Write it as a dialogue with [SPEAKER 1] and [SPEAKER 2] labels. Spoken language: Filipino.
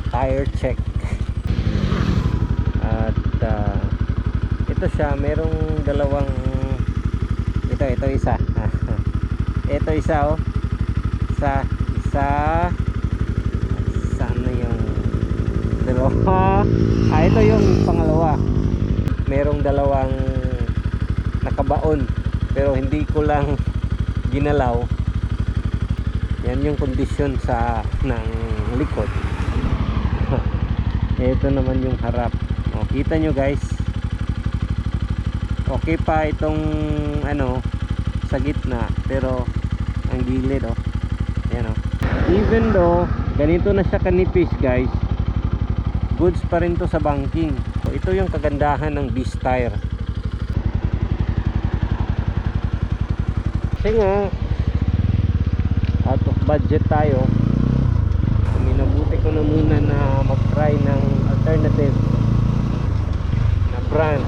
[SPEAKER 1] tire check. At ito siya, merong dalawang, ito isa ito isa, oh, isa sana yung dalawa. Ito yung pangalawa, merong dalawang nakabaon pero hindi ko lang ginalaw. Yan yung kondisyon sa ng likod. Ito naman yung harap. O, kita nyo guys, okay pa itong ano sa gitna, pero ang gilid, oh, yan, oh. Even though ganito na siya kanipis guys, goods pa rin to sa banking. So, ito yung kagandahan ng Beast tire. Kasi nga out of budget tayo, minabuti ko na muna na mag try ng alternative na brand.